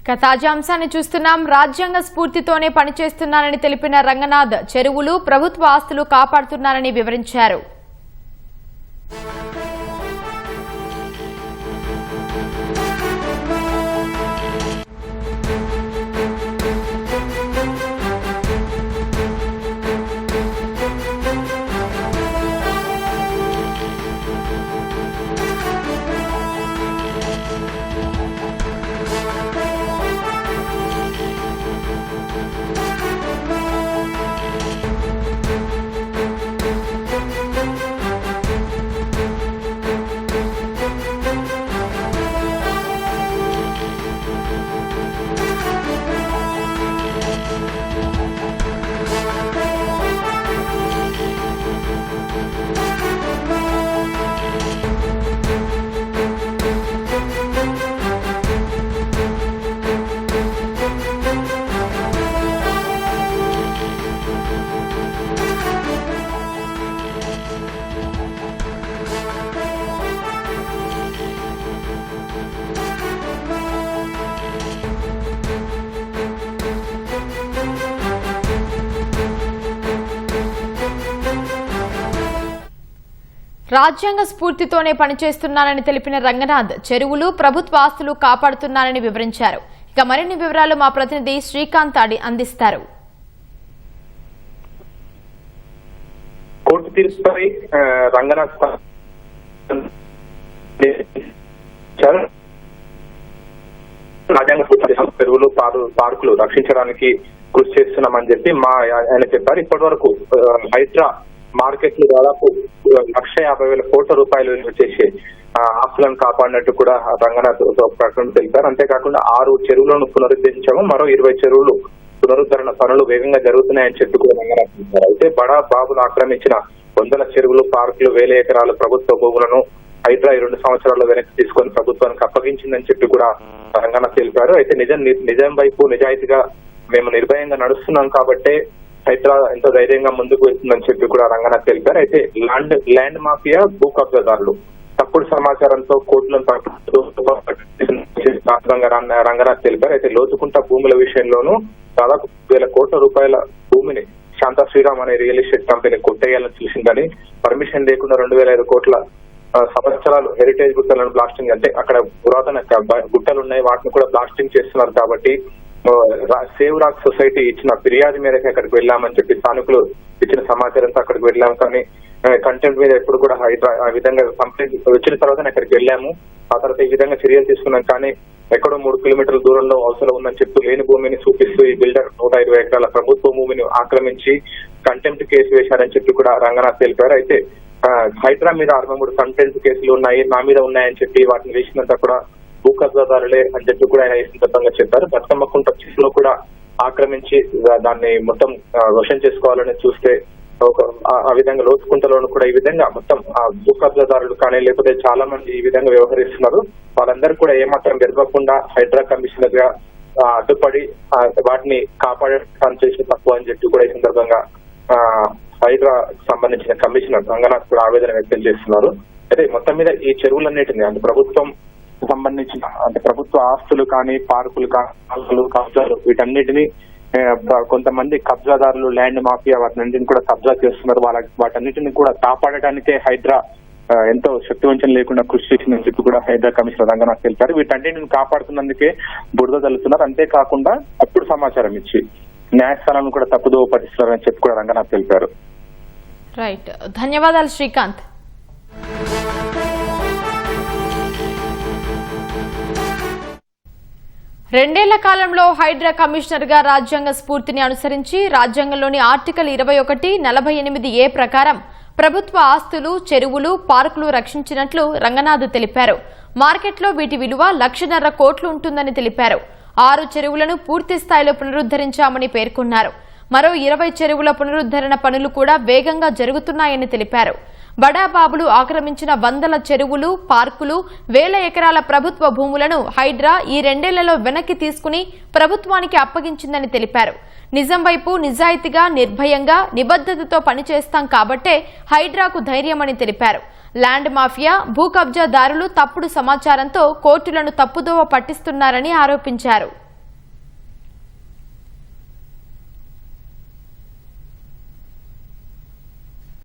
తాజా అంశాన్ని చూస్తున్నాం. రాజ్యాంగ స్ఫూర్తితోనే పనిచేస్తున్నానని తెలిపిన రంగనాథ్ చెరువులు ప్రభుత్వ ఆస్తులు కాపాడుతున్నారని వివరించారు. రాజ్యాంగ స్ఫూర్తితోనే పనిచేస్తున్నానని తెలిపిన రంగనాథ్ చెరువులు ప్రభుత్వ ఆస్తులు కాపాడుతున్నారని వివరించారు. ఇక మరిన్ని వివరాలు మా ప్రతినిధి శ్రీకాంత్ అందిస్తారు. కోర్టు తీర్పుపై రంగనాథ్ రాజ్యాంగ స్ఫూర్తి చెరువులు పార్కులు రక్షించడానికి కృషి చేస్తున్నామని చెప్పి ఆయన చెప్పారు. ఇప్పటి వరకు హైడ్రా మార్కెట్ లో దాదాపు 1,50,000 కోట్ల రూపాయలు విలువ చేసే ఆస్తులను కాపాడినట్టు కూడా రంగనాథ్ ప్రకటన తెలిపారు. అంతేకాకుండా 6 చెరువులను పునరుద్ధరించాము, మరో 20 చెరువులు పునరుద్ధరణ పనులు వేగంగా జరుగుతున్నాయని చెప్పి కూడా రంగనాథ్ తెలిపారు. అయితే బడా బాబులు ఆక్రమించిన 100 చెరువులు, పార్కులు, 1000 ఎకరాల ప్రభుత్వ భూములను హైడ్రా 2 సంవత్సరాల్లో వెనక్కి తీసుకొని ప్రభుత్వానికి అప్పగించిందని చెప్పి కూడా రంగనాథ్ తెలిపారు. అయితే నిజం వైపు నిజాయితీగా మేము నిర్భయంగా నడుస్తున్నాం కాబట్టే హైడ్రా ఎంతో ధైర్యంగా ముందుకు వెళ్తుందని చెప్పి కూడా రంగనాథ్ తెలిపారు. అయితే ల్యాండ్ మాఫియా, భూ కబ్జాదారులు తప్పుడు సమాచారంతో కోర్టులను రంగనాథ్ తెలిపారు. అయితే లోతుకుంట భూముల విషయంలోనూ దాదాపు 1,000 కోట్ల రూపాయల భూమిని శాంతా శ్రీరామ్ అనే రియల్ ఎస్టేట్ కంపెనీ కొట్టేయాలని చూసిందని, పర్మిషన్ లేకుండా 2,005 కోట్ల సంవత్సరాలు హెరిటేజ్ గుట్టలను బ్లాస్టింగ్, అంటే అక్కడ పురాతన గుట్టలు ఉన్నాయి, వాటిని కూడా బ్లాస్టింగ్ చేస్తున్నారు. కాబట్టి సేవ్ రాక్ సొసైటీ ఇచ్చిన ఫిర్యాదు మేరకు అక్కడికి వెళ్ళామని చెప్పి స్థానికులు ఇచ్చిన సమాచారంతో అక్కడికి వెళ్ళాము. కానీ కంటెంట్ మీద ఎప్పుడు కూడా హైడ్రా ఆ విధంగా కంప్లైంట్ వచ్చిన తర్వాత అక్కడికి వెళ్ళాము. ఆ తర్వాత ఈ విధంగా చర్యలు తీసుకున్నాం. కానీ ఎక్కడో 3 కిలోమీటర్ల దూరంలో అవసరం ఉందని చెప్పి లేని భూమిని చూపిస్తూ ఈ బిల్డర్ 120 ఎకరాల ప్రభుత్వ భూమిని ఆక్రమించి కంటెంప్ట్ కేసు వేశారని చెప్పి కూడా రంగనాథ్ తెలిపారు. అయితే హైడ్రా మీద 63 కంటెంప్ట్ కేసులు ఉన్నాయి, నా మీద ఉన్నాయని చెప్పి వాటిని వేసినంత కూడా భూ కబ్జాదారులే అని చెప్పి కూడా ఆయన ఈ సందర్భంగా చెప్పారు. బతుకమ్మ కుంట లో కూడా ఆక్రమించి దాన్ని మొత్తం వశం చేసుకోవాలని చూస్తే ఆ విధంగా లోతుకుంటలోను కూడా ఈ విధంగా మొత్తం భూ కబ్జాదారులు కానీ లేకపోతే చాలా మంది ఈ విధంగా వ్యవహరిస్తున్నారు. వాళ్ళందరూ కూడా ఏమాత్రం గెలవకుండా హైడ్రా కమిషనర్ గా అడ్డుపడి వాటిని కాపాడటానికి చేసిన తక్కువ అని చెప్పి కూడా ఈ సందర్భంగా హైడ్రా సంబంధించిన కమిషనర్ రంగనాథ్ కూడా ఆవేదన వ్యక్తం చేస్తున్నారు. అయితే మొత్తం మీద ఈ చెరువులన్నిటిని అంటే ప్రభుత్వం సంబంధించిన అంటే ప్రభుత్వ ఆస్తులు కానీ, పార్కులు కానీ, కబ్జాలు, వీటన్నిటిని కొంతమంది కబ్జాదారులు, ల్యాండ్ మాఫియా వాటిని కూడా కబ్జా చేస్తున్నారు. వాటన్నిటిని కూడా కాపాడటానికే హైడ్రా ఎంతో శక్తివంచన లేకుండా కృషి చేసిందని చెప్పి కూడా హైడ్రా కమిషనర్ రంగనాథ్ తెలిపారు. వీటన్నిటిని కాపాడుతున్నందుకే బురద తల్లుతున్నారు. అంతేకాకుండా తప్పుడు సమాచారం ఇచ్చి న్యాయస్థానాలను కూడా తప్పుదోవ పట్టిస్తున్నారని చెప్పి కూడా రంగనాథ్ తెలిపారు. రైట్, ధన్యవాదాలు శ్రీకాంత్. రెండేళ్ల కాలంలో హైడ్రా కమిషనర్ గా రాజ్యాంగ స్ఫూర్తిని అనుసరించి రాజ్యాంగంలోని ఆర్టికల్ 21, 48A ప్రకారం ప్రభుత్వ ఆస్తులు, చెరువులు, పార్కులు రక్షించినట్లు రంగనాథ్ తెలిపారు. మార్కెట్లో వీటి విలువ 1,50,000 కోట్లు ఉంటుందని తెలిపారు. 6 చెరువులను పూర్తి స్థాయిలో పునరుద్ధరించామని పేర్కొన్నారు. మరో 20 చెరువుల పునరుద్ధరణ పనులు కూడా వేగంగా జరుగుతున్నాయని తెలిపారు. బడాబాబులు ఆక్రమించిన 100 చెరువులు, పార్కులు, 1000 ఎకరాల ప్రభుత్వ భూములను హైడ్రా ఈ 2 ఏళ్లలో వెనక్కి తీసుకుని ప్రభుత్వానికి అప్పగించిందని తెలిపారు. నిజం వైపు నిజాయితీగా, నిర్భయంగా, నిబద్ధతతో పనిచేస్తాం కాబట్టే హైడ్రాకు ధైర్యమని తెలిపారు. ల్యాండ్ మాఫియా, భూ కబ్జాదారులు తప్పుడు సమాచారంతో కోర్టులను తప్పుదోవ పట్టిస్తున్నారని ఆరోపించారు.